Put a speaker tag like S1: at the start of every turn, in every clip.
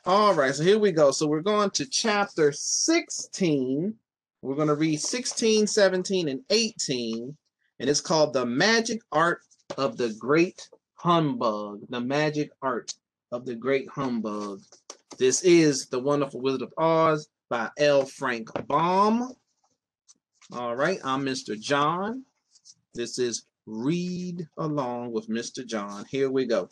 S1: All right, so here we go. So we're going to chapter 16. We're going to read 16, 17, and 18. And it's called The Magic Art of the Great Humbug. The Magic Art of the Great Humbug. This is The Wonderful Wizard of Oz by L. Frank Baum. All right, I'm Mr. John. This is Read Along with Mr. John. Here we go.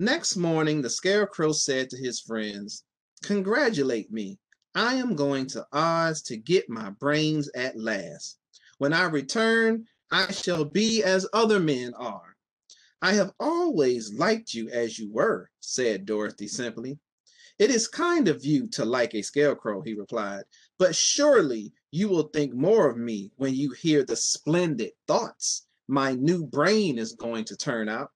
S1: Next morning, the Scarecrow said to his friends, "Congratulate me. I am going to Oz to get my brains at last. When I return, I shall be as other men are." "I have always liked you as you were," said Dorothy simply. "It is kind of you to like a scarecrow," he replied, "but surely you will think more of me when you hear the splendid thoughts my new brain is going to turn out."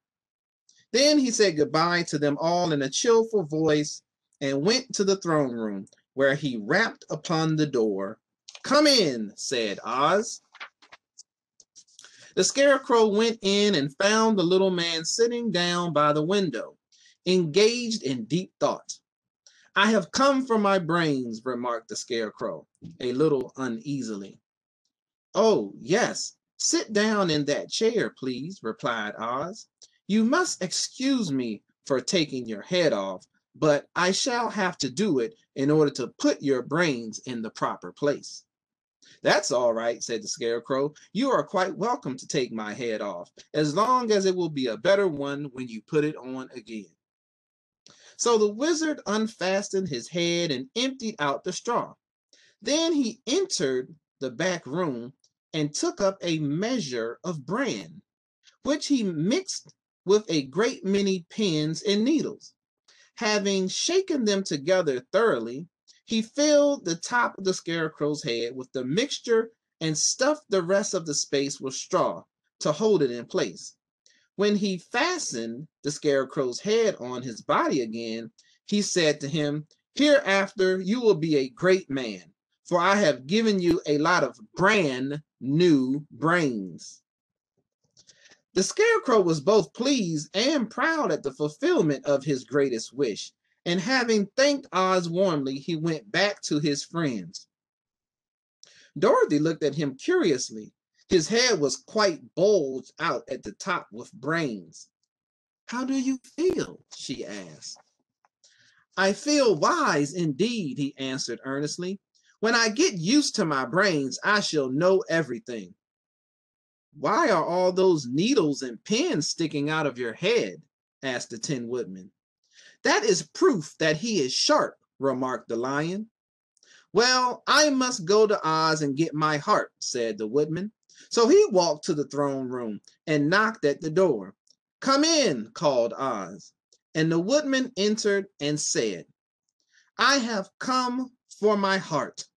S1: Then he said goodbye to them all in a cheerful voice and went to the throne room, where he rapped upon the door. "Come in," said Oz. The Scarecrow went in and found the little man sitting down by the window, engaged in deep thought. "I have come for my brains," remarked the Scarecrow, a little uneasily. "Oh, yes, sit down in that chair, please," replied Oz. "You must excuse me for taking your head off, but I shall have to do it in order to put your brains in the proper place." "That's all right," said the Scarecrow. "You are quite welcome to take my head off, as long as it will be a better one when you put it on again." So the wizard unfastened his head and emptied out the straw. Then he entered the back room and took up a measure of bran, which he mixed with a great many pins and needles. Having shaken them together thoroughly, he filled the top of the Scarecrow's head with the mixture and stuffed the rest of the space with straw to hold it in place. When he fastened the Scarecrow's head on his body again, he said to him, "Hereafter you will be a great man, for I have given you a lot of brand new brains." The Scarecrow was both pleased and proud at the fulfillment of his greatest wish, and having thanked Oz warmly, he went back to his friends. Dorothy looked at him curiously. His head was quite bulged out at the top with brains. "How do you feel?" she asked. "I feel wise indeed," he answered earnestly. "When I get used to my brains, I shall know everything." "Why are all those needles and pins sticking out of your head?" asked the Tin Woodman. "That is proof that he is sharp," remarked the Lion. "Well, I must go to Oz and get my heart," said the Woodman. So he walked to the throne room and knocked at the door. "Come in," called Oz. And the Woodman entered and said, "I have come for my heart."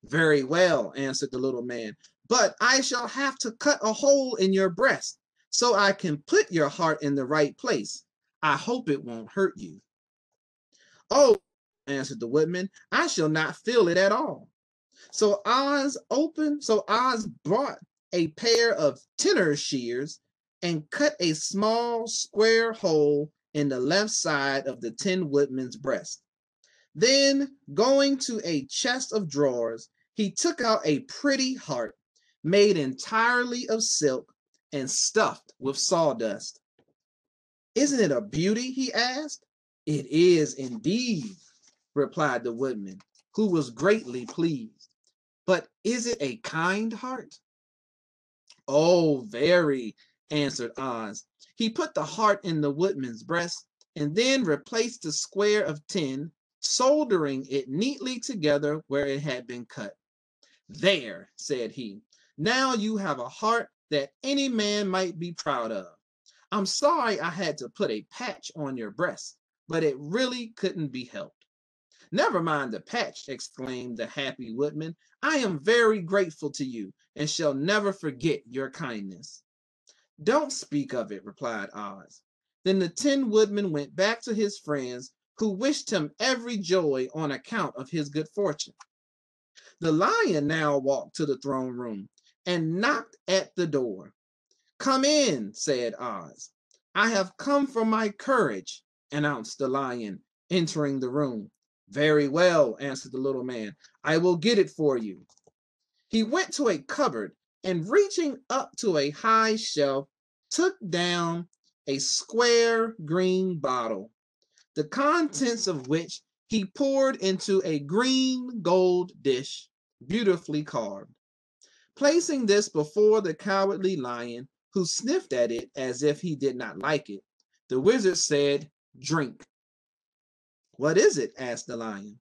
S1: "Very well," answered the little man, "but I shall have to cut a hole in your breast so I can put your heart in the right place. I hope it won't hurt you." "Oh," answered the Woodman, "I shall not feel it at all." So Oz brought a pair of tinner shears and cut a small square hole in the left side of the Tin Woodman's breast. Then, going to a chest of drawers, he took out a pretty heart made entirely of silk and stuffed with sawdust. "Isn't it a beauty?" he asked. "It is indeed," replied the Woodman, who was greatly pleased. "But is it a kind heart?" "Oh, very," answered Oz. He put the heart in the Woodman's breast and then replaced the square of tin, soldering it neatly together where it had been cut. "There," said he. "Now you have a heart that any man might be proud of. I'm sorry I had to put a patch on your breast, but it really couldn't be helped." "Never mind the patch," exclaimed the happy Woodman. "I am very grateful to you and shall never forget your kindness." "Don't speak of it," replied Oz. Then the Tin Woodman went back to his friends, who wished him every joy on account of his good fortune. The Lion now walked to the throne room and knocked at the door. "Come in," said Oz. I have come for my courage, announced the lion, entering the room. Very well, answered the little man. I will get it for you. He went to a cupboard and, reaching up to a high shelf, took down a square green bottle, the contents of which he poured into a green gold dish, beautifully carved. Placing this before the cowardly lion, who sniffed at it as if he did not like it, the wizard said, "Drink." "What is it?" asked the lion.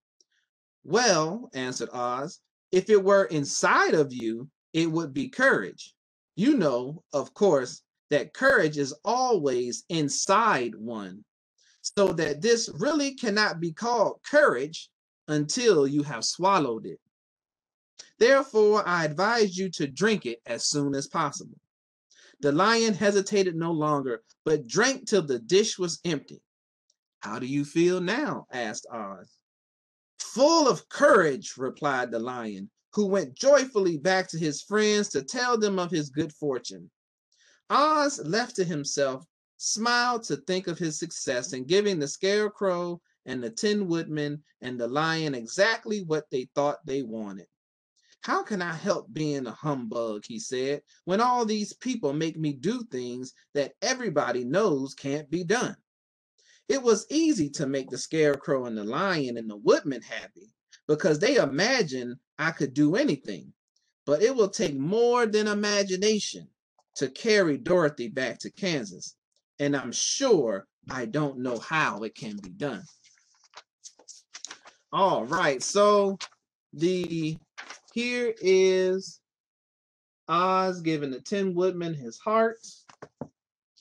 S1: "Well," answered Oz, "if it were inside of you, it would be courage. You know, of course, that courage is always inside one, so that this really cannot be called courage until you have swallowed it. Therefore, I advise you to drink it as soon as possible." The lion hesitated no longer, but drank till the dish was empty. "How do you feel now?" asked Oz. "Full of courage," replied the lion, who went joyfully back to his friends to tell them of his good fortune. Oz, left to himself, smiled to think of his success in giving the Scarecrow and the Tin Woodman and the lion exactly what they thought they wanted. "How can I help being a humbug," he said, "when all these people make me do things that everybody knows can't be done?" It was easy to make the Scarecrow and the lion and the Woodman happy because they imagine I could do anything. But it will take more than imagination to carry Dorothy back to Kansas, and I'm sure I don't know how it can be done. All right, so here is Oz giving the Tin Woodman his heart.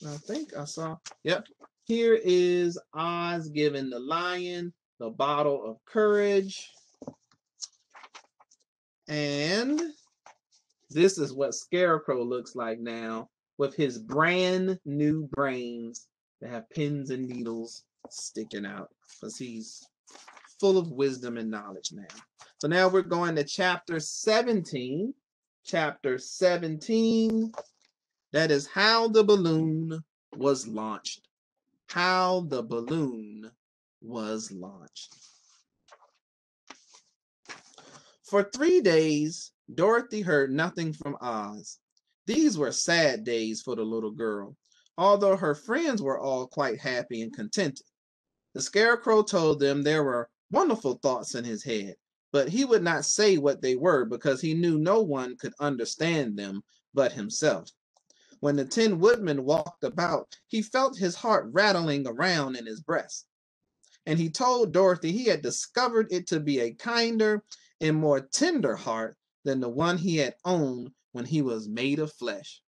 S1: I think I saw, yep. Here is Oz giving the lion the bottle of courage. And this is what Scarecrow looks like now with his brand new brains that have pins and needles sticking out because he's full of wisdom and knowledge now. So now we're going to chapter 17. Chapter 17, that is how the balloon was launched. How the balloon was launched. For 3 days, Dorothy heard nothing from Oz. These were sad days for the little girl, although her friends were all quite happy and contented. The Scarecrow told them there were wonderful thoughts in his head, but he would not say what they were because he knew no one could understand them but himself. When the Tin Woodman walked about, he felt his heart rattling around in his breast, and he told Dorothy he had discovered it to be a kinder and more tender heart than the one he had owned when he was made of flesh.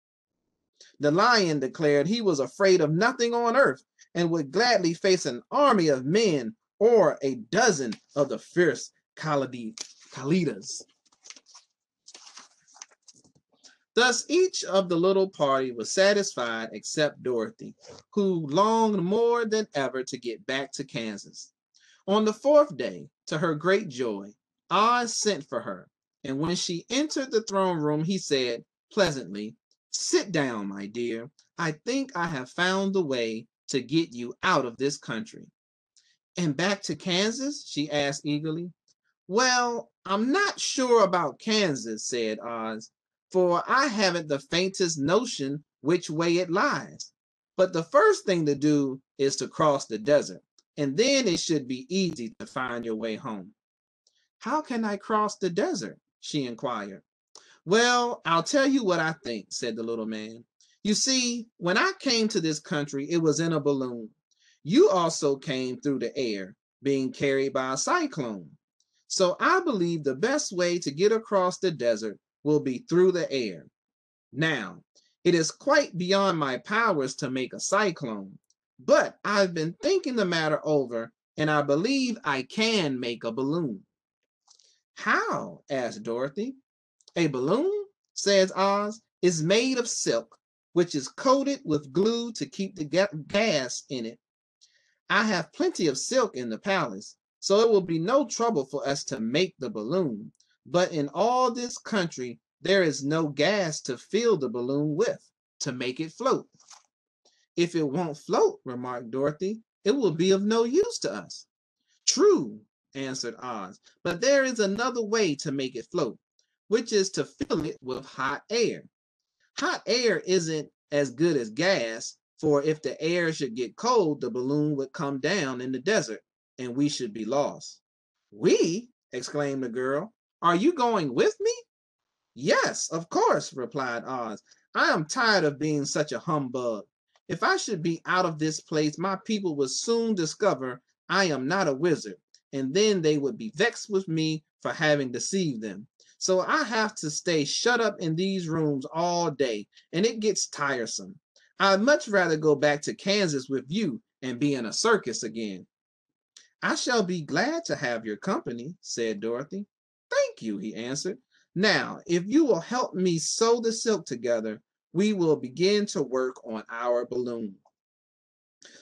S1: The lion declared he was afraid of nothing on earth and would gladly face an army of men or a dozen of the fierce Kalidas. Thus, each of the little party was satisfied except Dorothy, who longed more than ever to get back to Kansas. On the 4th day, to her great joy, Oz sent for her, and when she entered the throne room, he said pleasantly, "Sit down, my dear. I think I have found the way to get you out of this country." "And back to Kansas?" she asked eagerly. "Well, I'm not sure about Kansas," said Oz, "for I haven't the faintest notion which way it lies. But the first thing to do is to cross the desert, and then it should be easy to find your way home." "How can I cross the desert?" she inquired. "Well, I'll tell you what I think," said the little man. "You see, when I came to this country, it was in a balloon. You also came through the air, being carried by a cyclone. So I believe the best way to get across the desert will be through the air. Now, it is quite beyond my powers to make a cyclone, but I've been thinking the matter over, and I believe I can make a balloon." "How?" asked Dorothy. "A balloon," says Oz, "is made of silk, which is coated with glue to keep the gas in it. I have plenty of silk in the palace, so it will be no trouble for us to make the balloon. But in all this country, there is no gas to fill the balloon with, to make it float." If it won't float, remarked Dorothy, it will be of no use to us. True, answered Oz, but there is another way to make it float, which is to fill it with hot air. Hot air isn't as good as gas, for if the air should get cold, the balloon would come down in the desert, and we should be lost. We? Exclaimed the girl. Are you going with me? Yes, of course, replied Oz. I am tired of being such a humbug. If I should be out of this place, my people would soon discover I am not a wizard, and then they would be vexed with me for having deceived them. So I have to stay shut up in these rooms all day, and it gets tiresome. I'd much rather go back to Kansas with you and be in a circus again. I shall be glad to have your company, said Dorothy. Thank you, he answered. Now, if you will help me sew the silk together, we will begin to work on our balloon.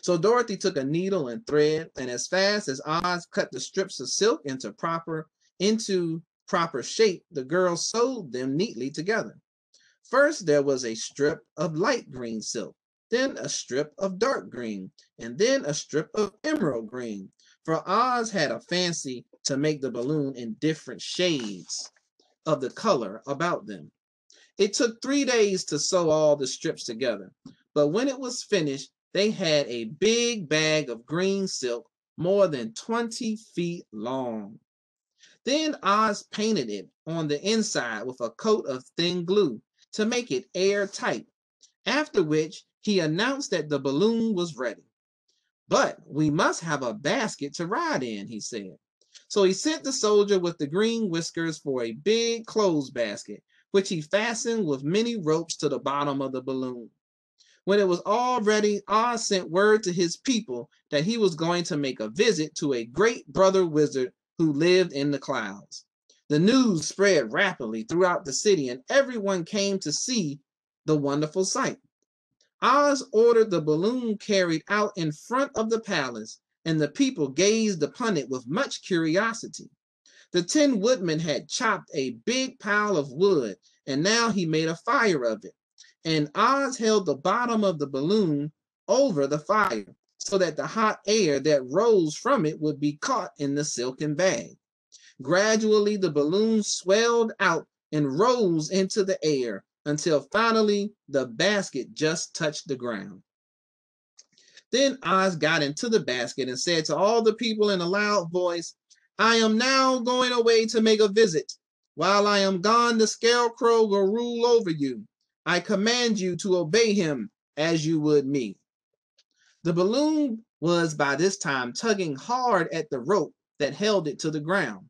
S1: So Dorothy took a needle and thread, and as fast as Oz cut the strips of silk into proper shape, the girls sewed them neatly together. First, there was a strip of light green silk, then a strip of dark green, and then a strip of emerald green. For Oz had a fancy to make the balloon in different shades of the color about them. It took 3 days to sew all the strips together, but when it was finished, they had a big bag of green silk more than 20 feet long. Then Oz painted it on the inside with a coat of thin glue to make it airtight, after which he announced that the balloon was ready. But we must have a basket to ride in, he said. So he sent the soldier with the green whiskers for a big clothes basket, which he fastened with many ropes to the bottom of the balloon. When it was all ready, Oz sent word to his people that he was going to make a visit to a great brother wizard who lived in the clouds. The news spread rapidly throughout the city, and everyone came to see the wonderful sight. Oz ordered the balloon carried out in front of the palace, and the people gazed upon it with much curiosity. The Tin Woodman had chopped a big pile of wood, and now he made a fire of it. And Oz held the bottom of the balloon over the fire so that the hot air that rose from it would be caught in the silken bag. Gradually, the balloon swelled out and rose into the air until finally the basket just touched the ground. Then Oz got into the basket and said to all the people in a loud voice, I am now going away to make a visit. While I am gone, the Scarecrow will rule over you. I command you to obey him as you would me. The balloon was by this time tugging hard at the rope that held it to the ground,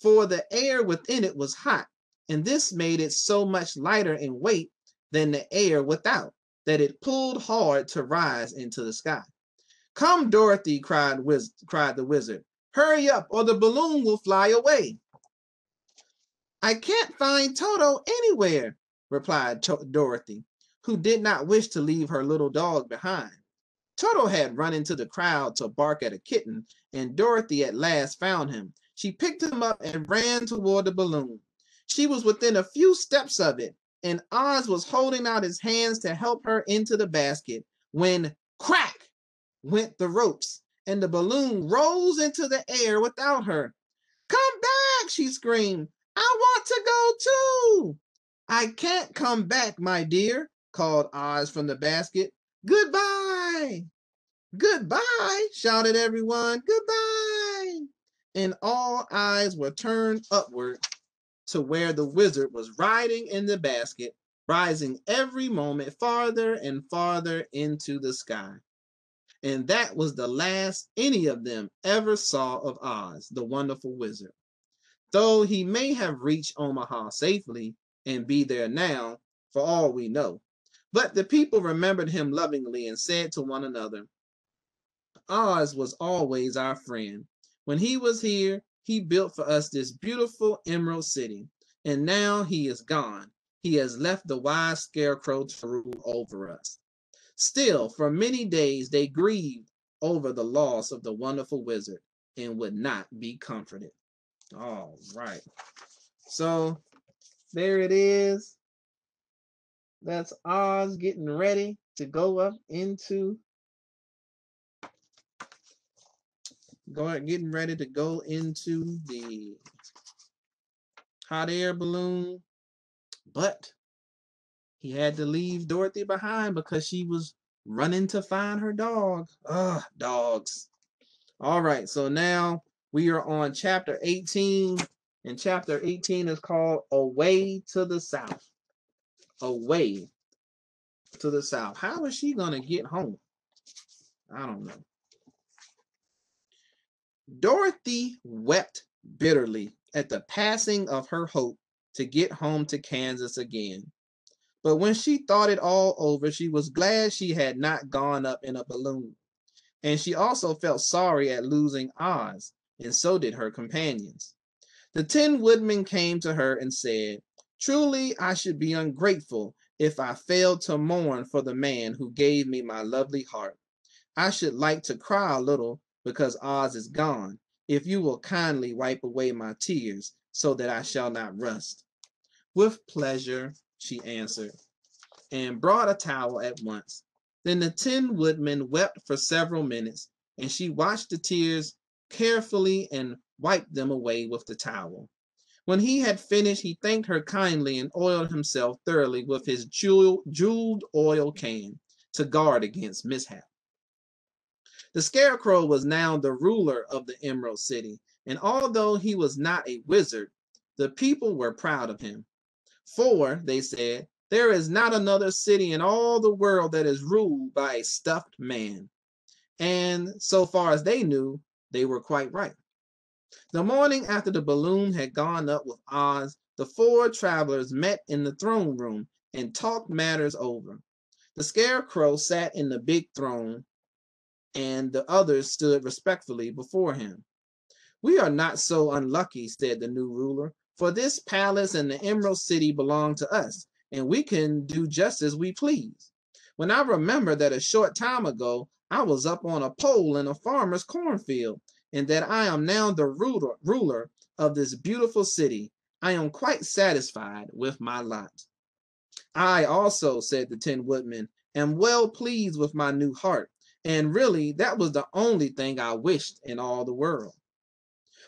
S1: for the air within it was hot, and this made it so much lighter in weight than the air without that it pulled hard to rise into the sky. Come, Dorothy, cried the wizard. Hurry up, or the balloon will fly away. I can't find Toto anywhere, replied Dorothy, who did not wish to leave her little dog behind. Toto had run into the crowd to bark at a kitten, and Dorothy at last found him. She picked him up and ran toward the balloon. She was within a few steps of it, and Oz was holding out his hands to help her into the basket when crack went the ropes, and the balloon rose into the air without her. Come back, she screamed. I want to go too. I can't come back, my dear, called Oz from the basket. Goodbye. Goodbye, shouted everyone. Goodbye. And all eyes were turned upward to where the wizard was riding in the basket, rising every moment farther and farther into the sky. And that was the last any of them ever saw of Oz, the wonderful wizard. Though he may have reached Omaha safely and be there now, for all we know. But the people remembered him lovingly and said to one another, Oz was always our friend. When he was here, he built for us this beautiful Emerald City. And now he is gone. He has left the wise Scarecrow to rule over us. Still, for many days they grieved over the loss of the wonderful wizard and would not be comforted. All right. So there it is. That's Oz getting ready to go up into, getting ready to go into the hot air balloon, but he had to leave Dorothy behind because she was running to find her dog. Ugh, dogs. All right, so now we are on chapter 18, and chapter 18 is called Away to the South. Away to the South. How is she going to get home? I don't know. Dorothy wept bitterly at the passing of her hope to get home to Kansas again. But when she thought it all over, she was glad she had not gone up in a balloon. And she also felt sorry at losing Oz, and so did her companions. The Tin Woodman came to her and said, "Truly, I should be ungrateful if I failed to mourn for the man who gave me my lovely heart. I should like to cry a little because Oz is gone, if you will kindly wipe away my tears so that I shall not rust." "With pleasure," she answered, and brought a towel at once. Then the Tin Woodman wept for several minutes, and she watched the tears carefully and wiped them away with the towel. When he had finished, he thanked her kindly and oiled himself thoroughly with his jeweled oil can to guard against mishap. The Scarecrow was now the ruler of the Emerald City, and although he was not a wizard, the people were proud of him. "For," they said, "there is not another city in all the world that is ruled by a stuffed man." And so far as they knew, they were quite right. The morning after the balloon had gone up with Oz, the four travelers met in the throne room and talked matters over. The Scarecrow sat in the big throne, and the others stood respectfully before him. "We are not so unlucky," said the new ruler, "for this palace and the Emerald City belong to us, and we can do just as we please. When I remember that a short time ago I was up on a pole in a farmer's cornfield, and that I am now the ruler of this beautiful city, I am quite satisfied with my lot." "I also," said the Tin Woodman, "am well pleased with my new heart, and really that was the only thing I wished in all the world.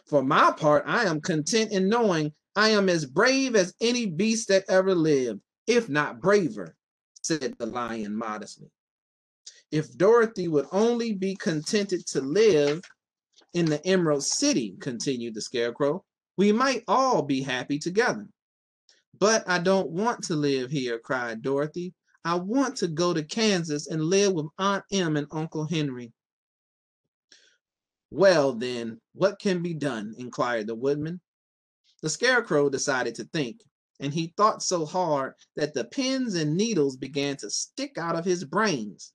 S1: For my part, I am content in knowing I am as brave as any beast that ever lived, if not braver," said the lion modestly. "If Dorothy would only be contented to live in the Emerald City," continued the Scarecrow, "we might all be happy together." "But I don't want to live here," cried Dorothy. "I want to go to Kansas and live with Aunt Em and Uncle Henry." "Well, then, what can be done?" inquired the Woodman. The Scarecrow decided to think, and he thought so hard that the pins and needles began to stick out of his brains.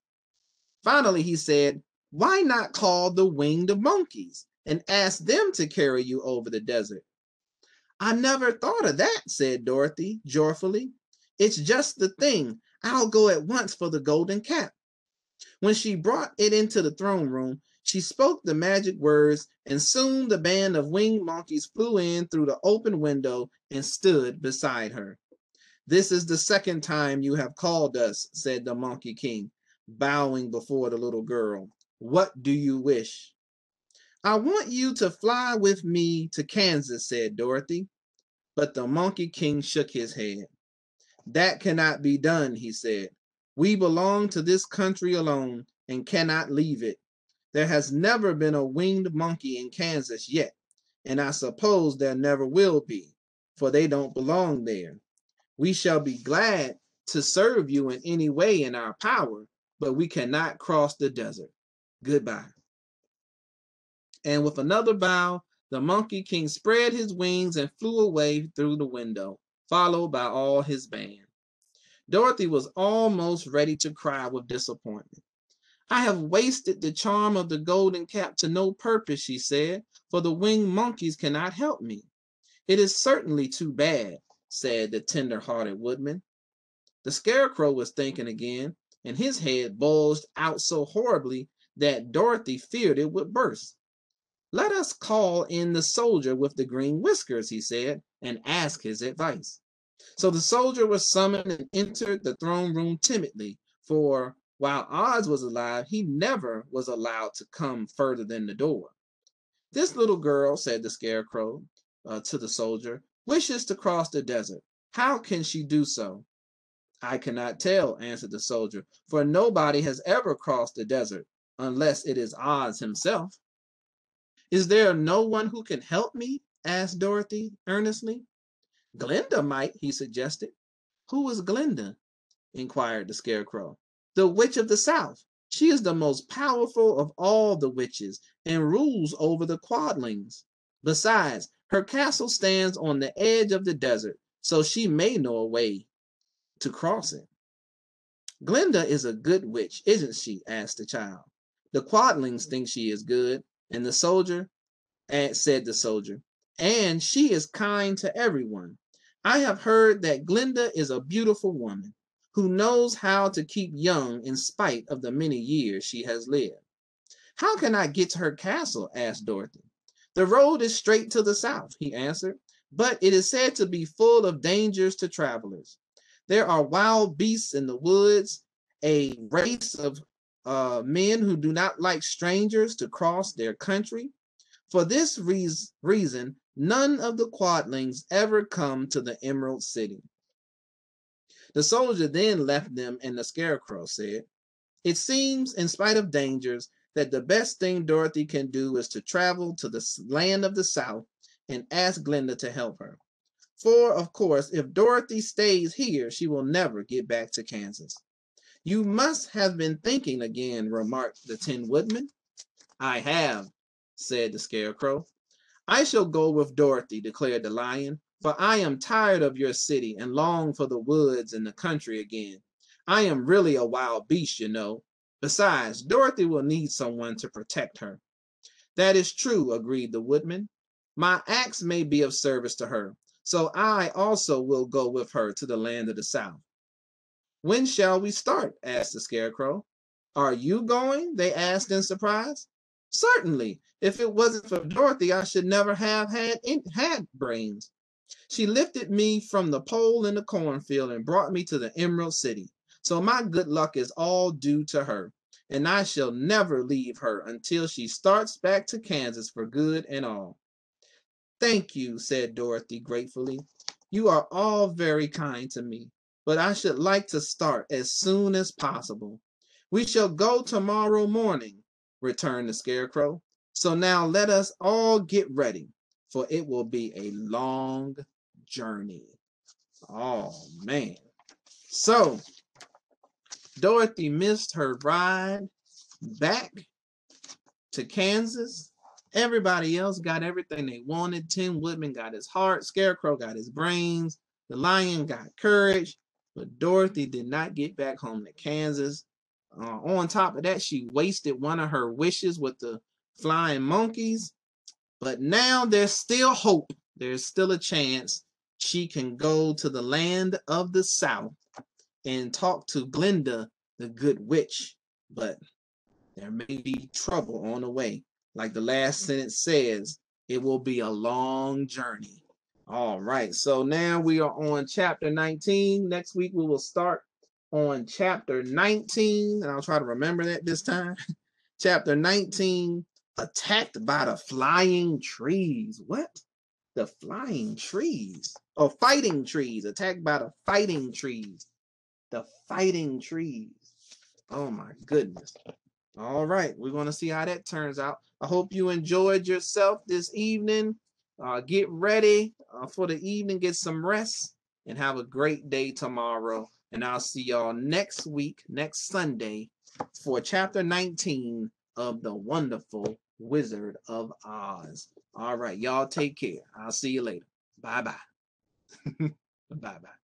S1: Finally, he said, "Why not call the Winged Monkeys and ask them to carry you over the desert?" "I never thought of that," said Dorothy joyfully. "It's just the thing. I'll go at once for the golden cap." When she brought it into the throne room, she spoke the magic words, and soon the band of winged monkeys flew in through the open window and stood beside her. "This is the second time you have called us," said the Monkey King, bowing before the little girl. "What do you wish?" "I want you to fly with me to Kansas," said Dorothy. But the Monkey King shook his head. "That cannot be done," he said. "We belong to this country alone and cannot leave it. There has never been a winged monkey in Kansas yet, and I suppose there never will be, for they don't belong there. We shall be glad to serve you in any way in our power, but we cannot cross the desert. Goodbye." And with another bow, the Monkey King spread his wings and flew away through the window, followed by all his band. Dorothy was almost ready to cry with disappointment. "I have wasted the charm of the golden cap to no purpose," she said, "for the winged monkeys cannot help me." "It is certainly too bad," said the tender-hearted Woodman. The Scarecrow was thinking again, and his head bulged out so horribly that Dorothy feared it would burst. "Let us call in the soldier with the green whiskers," he said, "and ask his advice." So the soldier was summoned and entered the throne room timidly, for While Oz was alive, he never was allowed to come further than the door. This little girl, said the Scarecrow to the soldier, wishes to cross the desert. How can she do so? I cannot tell, answered the soldier, for nobody has ever crossed the desert, unless it is Oz himself. Is there no one who can help me? Asked Dorothy earnestly. Glinda might, he suggested. Who is Glinda? Inquired the Scarecrow. The Witch of the South. She is the most powerful of all the witches and rules over the Quadlings. Besides, her castle stands on the edge of the desert, so she may know a way to cross it. Glinda is a good witch, isn't she? Asked the child. The Quadlings think she is good, and the soldier said the soldier, and she is kind to everyone. I have heard that Glinda is a beautiful woman who knows how to keep young in spite of the many years she has lived. How can I get to her castle? Asked Dorothy. The road is straight to the south, he answered, but it is said to be full of dangers to travelers. There are wild beasts in the woods, a race of men who do not like strangers to cross their country. For this reason, none of the Quadlings ever come to the Emerald City. The soldier then left them, and the Scarecrow said, It seems, in spite of dangers, that the best thing Dorothy can do is to travel to the land of the South and ask Glinda to help her. For, of course, if Dorothy stays here, she will never get back to Kansas. You must have been thinking again, remarked the Tin Woodman. I have, said the Scarecrow. I shall go with Dorothy, declared the Lion, for I am tired of your city and long for the woods and the country again. I am really a wild beast, you know. Besides, Dorothy will need someone to protect her. That is true, agreed the Woodman. My axe may be of service to her, so I also will go with her to the land of the South. When shall we start? Asked the Scarecrow. Are you going? They asked in surprise. Certainly. If it wasn't for Dorothy, I should never have had brains. She lifted me from the pole in the cornfield and brought me to the Emerald City. So my good luck is all due to her, and I shall never leave her until she starts back to Kansas for good and all. Thank you, said Dorothy gratefully. You are all very kind to me, but I should like to start as soon as possible. We shall go tomorrow morning, returned the Scarecrow. So now let us all get ready, for it will be a long journey. Oh, man. So, Dorothy missed her ride back to Kansas. Everybody else got everything they wanted. Tin Woodman got his heart. Scarecrow got his brains. The Lion got courage. But Dorothy did not get back home to Kansas. On top of that, she wasted one of her wishes with the flying monkeys. But now there's still hope. There's still a chance she can go to the land of the South and talk to Glinda, the good witch. But there may be trouble on the way. Like the last sentence says, it will be a long journey. All right, so now we are on chapter 19. Next week we will start on chapter 19, and I'll try to remember that this time. Chapter 19, Attacked by the Flying Trees. What? The flying trees? Oh, fighting trees. Attacked by the fighting trees. The fighting trees. Oh my goodness. All right, we're going to see how that turns out. I hope you enjoyed yourself this evening. Get ready for the evening, get some rest, and have a great day tomorrow. And I'll see y'all next week, next Sunday, for chapter 19 of The Wonderful Wizard of Oz. All right, y'all take care. I'll see you later. Bye-bye. Bye-bye.